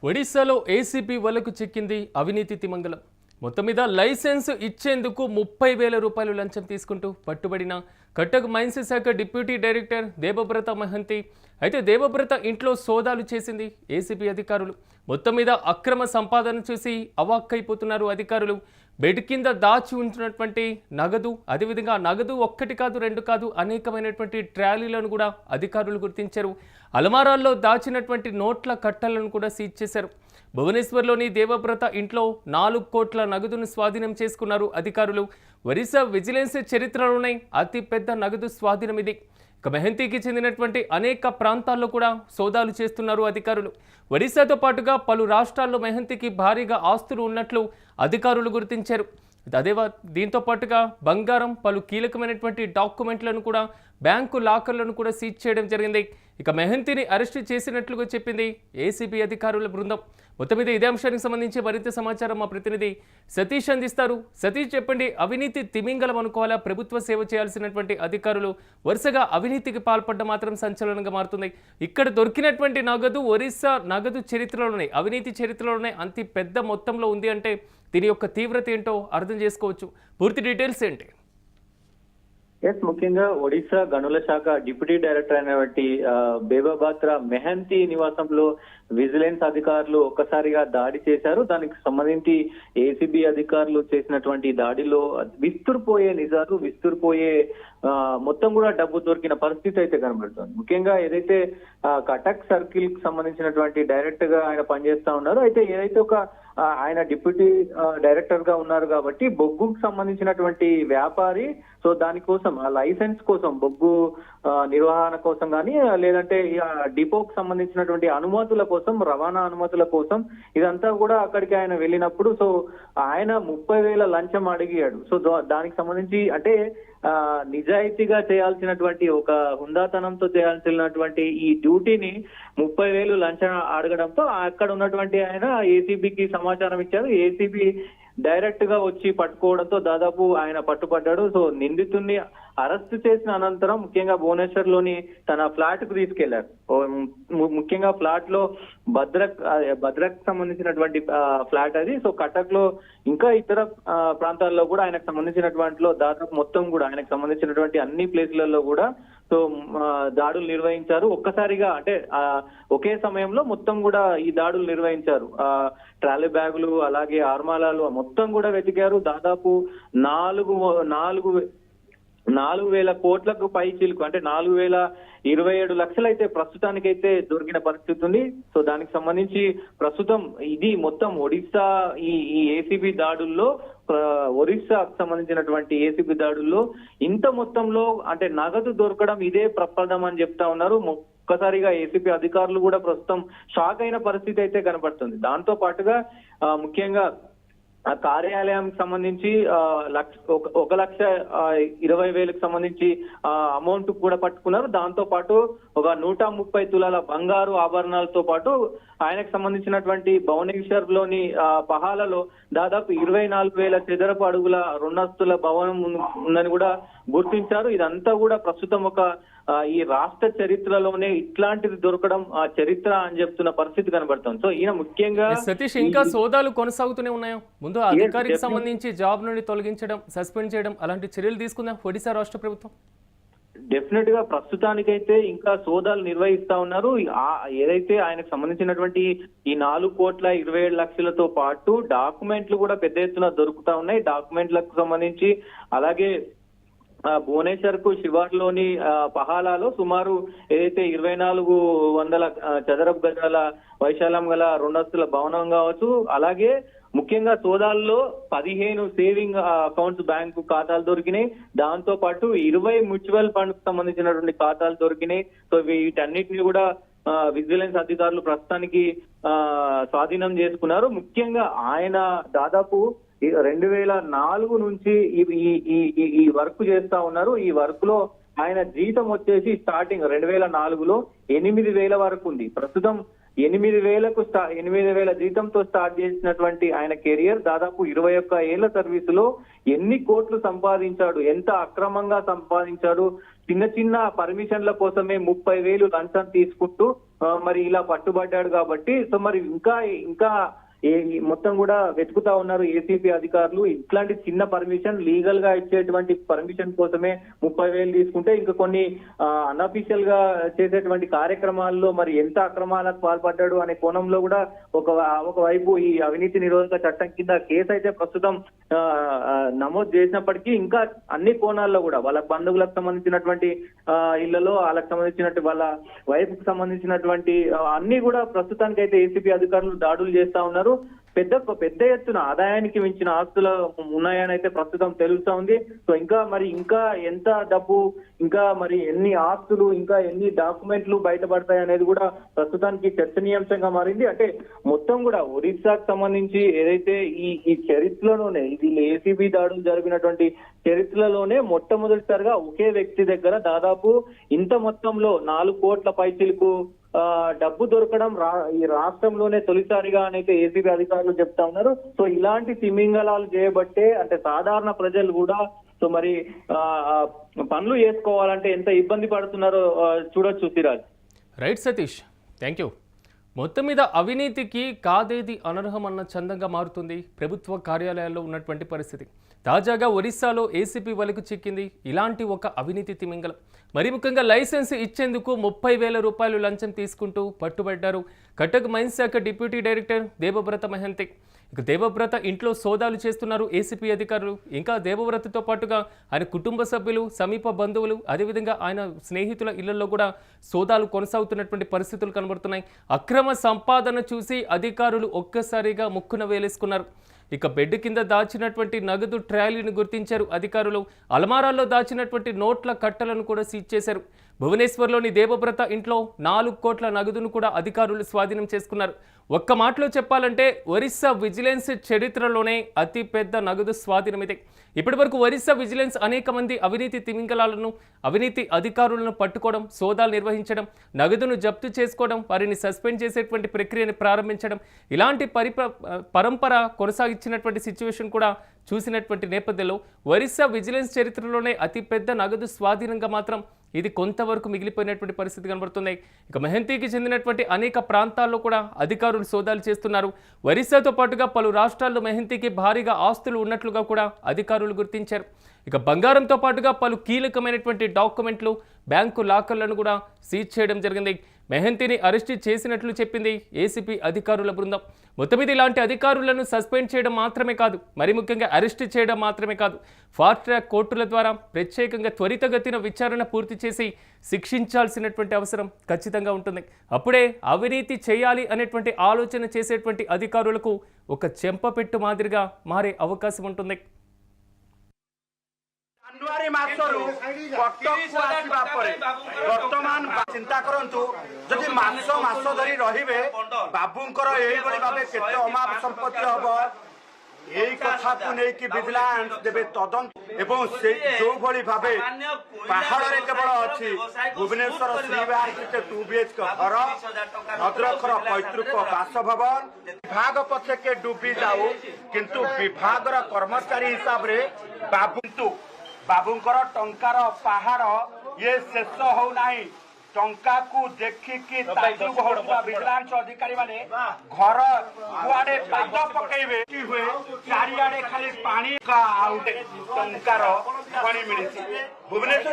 ఒడిశాలో ఏసీపీ వలకు చిక్కింది అవినీతి తిమంగళం. మొత్తం మీద లైసెన్స్ ఇచ్చేందుకు 30,000 రూపాయలు లంచం తీసుకుంటూ పట్టుబడిన కట్టక్ మైన్స్ శాఖ డిప్యూటీ డైరెక్టర్ దేవవ్రత మహంతి. అయితే దేవవ్రత ఇంట్లో సోదాలు చేసింది ఏసీబీ అధికారులు. మొత్తం మీద అక్రమ సంపాదన చూసి అవాక్కైపోతున్నారు అధికారులు. బెడ్ కింద దాచి ఉంటున్నటువంటి నగదు, అదేవిధంగా నగదు ఒక్కటి కాదు రెండు కాదు అనేకమైనటువంటి ట్రాలీలను కూడా అధికారులు గుర్తించారు. అలమారాల్లో దాచినటువంటి నోట్ల కట్టలను కూడా సీజ్ చేశారు. భువనేశ్వర్లోని దేవవ్రత ఇంట్లో 4 కోట్ల నగదును స్వాధీనం చేసుకున్నారు అధికారులు. ఒరిస్సా విజిలెన్స్ చరిత్రలోనే అతి పెద్ద నగదు స్వాధీనం ఇది. ఇక మెహంతీకి చెందినటువంటి అనేక ప్రాంతాల్లో కూడా సోదాలు చేస్తున్నారు అధికారులు. ఒడిశాతో పాటుగా పలు రాష్ట్రాల్లో మెహంతీకి భారీగా ఆస్తులు ఉన్నట్లు అధికారులు గుర్తించారు. దీంతో పాటుగా బంగారం, పలు కీలకమైనటువంటి డాక్యుమెంట్లను కూడా, బ్యాంకు లాకర్లను కూడా సీజ్ చేయడం జరిగింది. ఇక మెహంతీని అరెస్టు చేసినట్లుగా చెప్పింది ఏసీబీ అధికారుల బృందం. మొత్తం మీద ఇదే అంశానికి సంబంధించి మరింత సమాచారం మా ప్రతినిధి సతీష్ అందిస్తారు. సతీష్, చెప్పండి, అవినీతి తిమింగలం అనుకోవాలా? ప్రభుత్వ సేవ చేయాల్సినటువంటి అధికారులు వరుసగా అవినీతికి పాల్పడ్డ మాత్రం సంచలనంగా మారుతుంది. ఇక్కడ దొరికినటువంటి నగదు ఒరిస్సా నగదు చరిత్రలోనే, అవినీతి చరిత్రలోనే అతి పెద్ద మొత్తంలో ఉంది అంటే దీని యొక్క తీవ్రత ఏంటో అర్థం చేసుకోవచ్చు. పూర్తి డీటెయిల్స్ ఏంటి? ముఖ్యంగా ఒడిశా గనుల శాఖ డిప్యూటీ డైరెక్టర్ అయినటువంటి బేబాబాత్రా మెహంతి నివాసంలో విజిలెన్స్ అధికారులు ఒక్కసారిగా దాడి చేశారు. దానికి సంబంధించి ఏసీబీ అధికారులు చేసినటువంటి దాడిలో విస్తురుపోయే నిజాలు, విస్తురుపోయే మొత్తం కూడా డబ్బు దొరికిన పరిస్థితి అయితే కనబడుతుంది. ముఖ్యంగా ఏదైతే కటక్ సర్కిల్ కి సంబంధించినటువంటి డైరెక్టర్ గా ఆయన పనిచేస్తా ఉన్నారు. అయితే ఏదైతే ఆయన డిప్యూటీ డైరెక్టర్ గా ఉన్నారు కాబట్టి బొగ్గుకు సంబంధించినటువంటి వ్యాపారి, సో దానికోసం ఆ లైసెన్స్ కోసం, బొగ్గు నిర్వహణ కోసం కానీ, లేదంటే డిపోకు సంబంధించినటువంటి అనుమతుల కోసం, రవాణా అనుమతుల కోసం ఇదంతా కూడా అక్కడికి ఆయన వెళ్ళినప్పుడు సో ఆయన 30,000 లంచం అడిగాడు. సో దానికి సంబంధించి అంటే నిజాయితీగా చేయాల్సినటువంటి, ఒక హుందాతనంతో చేయాల్సినటువంటి ఈ డ్యూటీని 30,000 లంచం అడగడంతో అక్కడ ఉన్నటువంటి ఆయన ఏసీబీకి సమాచారం ఇచ్చారు. ఏసీబీ డైరెక్ట్ గా వచ్చి పట్టుకోవడంతో దాదాపు ఆయన పట్టుపడ్డాడు. సో నిందితుడిని అరెస్ట్ చేసిన అనంతరం ముఖ్యంగా భువనేశ్వర్ లోని తన ఫ్లాట్ కు తీసుకెళ్లారు. ముఖ్యంగా ఫ్లాట్ లో భద్రక్ సంబంధించినటువంటి ఫ్లాట్ అది. సో కటక్ లో ఇంకా ఇతర ప్రాంతాల్లో కూడా ఆయనకు సంబంధించినటువంటి దాదాపు మొత్తం కూడా ఆయనకు సంబంధించినటువంటి అన్ని ప్లేసులలో కూడా సో దాడులు నిర్వహించారు. ఒక్కసారిగా అంటే ఒకే సమయంలో మొత్తం కూడా ఈ దాడులు నిర్వహించారు. ట్రాలీ బ్యాగులు, అలాగే ఆర్మాలాలు మొత్తం కూడా వెతికారు. దాదాపు 4,000 కోట్లకు పై చిలుకు, అంటే 4,027 లక్షలు అయితే ప్రస్తుతానికైతే దొరికిన పరిస్థితి ఉంది. సో దానికి సంబంధించి ప్రస్తుతం ఇది మొత్తం ఒడిశా ఈ ఏసీబీ దాడుల్లో, ఒరిస్సాకు సంబంధించినటువంటి ఏసీబీ దాడుల్లో ఇంత మొత్తంలో అంటే నగదు దొరకడం ఇదే ప్రప్రదం అని చెప్తా ఉన్నారు. ఒక్కసారిగా ఏసీబీ అధికారులు కూడా ప్రస్తుతం షాక్ అయిన పరిస్థితి అయితే కనపడుతుంది. దాంతో పాటుగా ముఖ్యంగా ఆ కార్యాలయానికి సంబంధించి 1,20,000కి సంబంధించి అమౌంట్ కూడా పట్టుకున్నారు. దాంతో పాటు ఒక 130 తులాల బంగారు ఆభరణాలతో పాటు ఆయనకు సంబంధించినటువంటి భువనేశ్వర్ లోని పహాలలో దాదాపు 24,000 చదరపు అడుగుల 2 అంతస్తుల భవనం ఉందని కూడా గుర్తించారు. ఇదంతా కూడా ప్రస్తుతం ఈ రాష్ట్ర చరిత్రలోనే ఇట్లాంటిది దొరకడం చరిత్ర అని చెప్తున్న పరిస్థితి కనబడుతుంది. సో ఈయన ముఖ్యంగా సతీష్, ఇంకా సోదాలు కొనసాగుతూనే ఉన్నాయో? ముందు అధికారికి సంబంధించి జాబ్ నుండి తొలగించడం, సస్పెండ్ చేయడం అలాంటి చర్యలు తీసుకుందాం ఒడిశా రాష్ట్ర ప్రభుత్వం. డెఫినెట్ గా ప్రస్తుతానికైతే ఇంకా సోదాలు నిర్వహిస్తా ఉన్నారు. ఏదైతే ఆయనకు సంబంధించినటువంటి ఈ 4,27 లక్షలతో పాటు డాక్యుమెంట్లు కూడా పెద్ద ఎత్తున దొరుకుతా ఉన్నాయి. డాక్యుమెంట్లకు సంబంధించి అలాగే భువనేశ్వర్ కు శివార్లోని పహాలాలో సుమారు ఏదైతే 2,400 చదరపు గజాల వైశాల్యం గల 2 అంతస్తుల భవనం కావచ్చు. అలాగే ముఖ్యంగా సోదాల్లో 15 సేవింగ్ అకౌంట్స్, బ్యాంకు ఖాతాలు దొరికినాయి. దాంతో పాటు 20 మ్యూచువల్ ఫండ్ కు సంబంధించినటువంటి ఖాతాలు దొరికినాయి. సో వీటన్నిటిని కూడా విజిలెన్స్ అధికారులు ప్రస్తుతానికి స్వాధీనం చేసుకున్నారు. ముఖ్యంగా ఆయన దాదాపు 2004 నుంచి ఈ వర్క్ చేస్తా ఉన్నారు. ఈ వర్క్ లో ఆయన జీతం వచ్చేసి స్టార్టింగ్ 2004లో 8,000 వరకు ఉంది. ప్రస్తుతం 8,000 జీతంతో స్టార్ట్ చేసినటువంటి ఆయన కెరియర్ దాదాపు 21 ఏళ్ల సర్వీసులో ఎన్ని కోట్లు సంపాదించాడు, ఎంత అక్రమంగా సంపాదించాడు, చిన్న చిన్న పర్మిషన్ల కోసమే 30,000 లంచం తీసుకుంటూ మరి ఇలా పట్టుబడ్డాడు కాబట్టి సో మరి ఇంకా మొత్తం కూడా వెతుకుతా ఉన్నారు ఏసీపీ అధికారులు. ఇట్లాంటి చిన్న పర్మిషన్ లీగల్ గా ఇచ్చేటువంటి పర్మిషన్ కోసమే 30,000 తీసుకుంటే ఇంకా కొన్ని అన్అఫీషియల్ గా చేసేటువంటి కార్యక్రమాల్లో మరి ఎంత అక్రమాలకు పాల్పడ్డాడు అనే కోణంలో కూడా ఒకవైపు ఈ అవినీతి నిరోధక చట్టం కింద కేసు అయితే ప్రస్తుతం నమోదు చేసినప్పటికీ ఇంకా అన్ని కోణాల్లో కూడా వాళ్ళ బంధువులకు సంబంధించినటువంటి ఇళ్లలో వాళ్ళకి సంబంధించినట్టు వాళ్ళ వైపుకు సంబంధించినటువంటి అన్ని కూడా ప్రస్తుతానికి అయితే ఏసీపీ అధికారులు దాడులు చేస్తా ఉన్నారు. పెద్ద ఎత్తున ఆదాయానికి మించిన ఆస్తులు ఉన్నాయని అయితే ప్రస్తుతం తెలుస్తా ఉంది. సో ఇంకా ఎంత డబ్బు, ఇంకా మరి ఎన్ని ఆస్తులు, ఇంకా ఎన్ని డాక్యుమెంట్లు బయటపడతాయి అనేది కూడా ప్రస్తుతానికి చర్చనీయాంశంగా మారింది. అంటే మొత్తం కూడా ఒరిస్సాకు సంబంధించి ఏదైతే ఈ చరిత్రలోనే ఇది ఏసీబీ దాడులు జరిగినటువంటి చరిత్రలోనే మొట్టమొదటిసారిగా ఒకే వ్యక్తి దగ్గర దాదాపు ఇంత మొత్తంలో 4 కోట్ల పైచిలకు డబ్బు దొరకడం ఈ రాష్ట్రంలోనే తొలిసారిగా అయితే ఏసీబీ అధికారులు చెప్తా ఉన్నారు. సో ఇలాంటి తిమింగలాలు చేయబట్టే అంటే సాధారణ ప్రజలు కూడా సో మరి పనులు చేసుకోవాలంటే ఎంత ఇబ్బంది పడుతున్నారో చూడొచ్చు Siraj. Right Satish, thank you. మొత్తం మీద అవినీతికి కాదేది అనర్హం అన్న చందంగా మారుతుంది ప్రభుత్వ కార్యాలయాల్లో ఉన్నటువంటి పరిస్థితి. తాజాగా ఒరిస్సాలో ఏసీపీ వలకు చిక్కింది ఇలాంటి ఒక అవినీతి తిమింగలం. మరి ముఖ్యంగా లైసెన్స్ ఇచ్చేందుకు 30,000 రూపాయలు లంచం తీసుకుంటూ పట్టుబడ్డారు కటక్ మైన్స్ శాఖ డిప్యూటీ డైరెక్టర్ దేబవ్రత మహంతి. ఇక దేబవ్రత ఇంట్లో సోదాలు చేస్తున్నారు ఏసీపీ అధికారులు. ఇంకా దేబవ్రతతో పాటుగా ఆయన కుటుంబ సభ్యులు, సమీప బంధువులు, అదేవిధంగా ఆయన స్నేహితుల ఇళ్లలో కూడా సోదాలు కొనసాగుతున్నటువంటి పరిస్థితులు కనబడుతున్నాయి. అక్రమ సంపాదన చూసి అధికారులు ఒక్కసారిగా ముక్కున వేలేసుకున్నారు. ఇక బెడ్ కింద దాచినటువంటి నగదు ట్రాలీని గుర్తించారు అధికారులు. అలమారాల్లో దాచినటువంటి నోట్ల కట్టలను కూడా సీజ్ చేశారు. భువనేశ్వర్లోని దేబవ్రత ఇంట్లో 4 కోట్ల నగదును కూడా అధికారులు స్వాధీనం చేసుకున్నారు. ఒక్క మాటలో చెప్పాలంటే ఒరిస్సా విజిలెన్స్ చరిత్రలోనే అతి పెద్ద నగదు స్వాధీనం ఇదే. ఇప్పటి వరకు ఒరిస్సా విజిలెన్స్ అనేక మంది అవినీతి తిమింగలాలను, అవినీతి అధికారులను పట్టుకోవడం, సోదాలు నిర్వహించడం, నగదును జప్తు చేసుకోవడం, వారిని సస్పెండ్ చేసేటువంటి ప్రక్రియను ప్రారంభించడం, ఇలాంటి పరంపర కొనసాగించినటువంటి సిచ్యువేషన్ కూడా చూసినటువంటి నేపథ్యంలో ఒరిస్సా విజిలెన్స్ చరిత్రలోనే అతిపెద్ద నగదు స్వాధీనంగా మాత్రం ఇది కొంతవరకు మిగిలిపోయినటువంటి పరిస్థితి కనబడుతుంది. ఇక మెహంతీకి చెందినటువంటి అనేక ప్రాంతాల్లో కూడా అధికారులు సోదాలు చేస్తున్నారు. ఒరిస్సాతో పాటుగా పలు రాష్ట్రాల్లో మెహంతీకి భారీగా ఆస్తులు ఉన్నట్లుగా కూడా అధికారులు గుర్తించారు. ఇక బంగారంతో పాటుగా పలు కీలకమైనటువంటి డాక్యుమెంట్లు, బ్యాంకు లాకర్లను కూడా సీజ్ చేయడం జరిగింది. మెహంతీని అరెస్ట్ చేసినట్లు చెప్పింది ఏసీపీ అధికారుల బృందం. మొత్తం మీద ఇలాంటి అధికారులను సస్పెండ్ చేయడం మాత్రమే కాదు, మరి ముఖ్యంగా అరెస్ట్ చేయడం మాత్రమే కాదు, ఫాస్ట్ ట్రాక్ కోర్టుల ద్వారా ప్రత్యేకంగా త్వరితగతిన విచారణ పూర్తి చేసి శిక్షించాల్సినటువంటి అవసరం ఖచ్చితంగా ఉంటుంది. అప్పుడే అవినీతి చేయాలి అనేటువంటి ఆలోచన చేసేటువంటి అధికారులకు ఒక చెంపపెట్టు మాదిరిగా మారే అవకాశం ఉంటుంది. ଜାନୁଆରୀ ମାସରୁ କଟକକୁ ଆସିବା ପରେ ବର୍ତ୍ତମାନ ଚିନ୍ତା କରନ୍ତୁ ଯଦି ମାସ ଧରି ରହିବେ ବାବୁଙ୍କର ଏଇଭଳି ଭାବେ କେତେ ଅମାପ ସମ୍ପତ୍ତି ହବ, ଏଇ କଥାକୁ ନେଇକି ଭିଜିଲାନ୍ସ ଦେବେ ତଦନ୍ତ ଏବଂ ସେ ଯୋଉଭଳି ଭାବେ ପାହାଡ଼ରେ କେବଳ ଅଛି ଭୁବନେଶ୍ୱର ଶ୍ରୀବାହାରରେ 2 BHK ଘର, ଭଦ୍ରକର ପୈତୃକ ବାସଭବନ, ବିଭାଗ ପଛକେ ଡୁବି ଯାଉ କିନ୍ତୁ ବିଭାଗର କର୍ମଚାରୀ ହିସାବରେ ବାବୁଙ୍କର ଟଙ୍କାର ପାହାଡ଼ ଇଏ ଶେଷ ହଉନାହିଁ। ଟଙ୍କାକୁ ଦେଖିକି ତାଜୁବ ହଉଥିବା ଭିଜିଲାନ୍ସ ଅଧିକାରୀ ମାନେ ଘର କୁଆଡେ ପାଦ ପକେଇବେ ହୁଏ ଚାରିଆଡେ ଖାଲି ପାଣି ଆଉ ଟଙ୍କାର ଖଣି ମିଳିଛି। ଭୁବନେଶ୍ୱର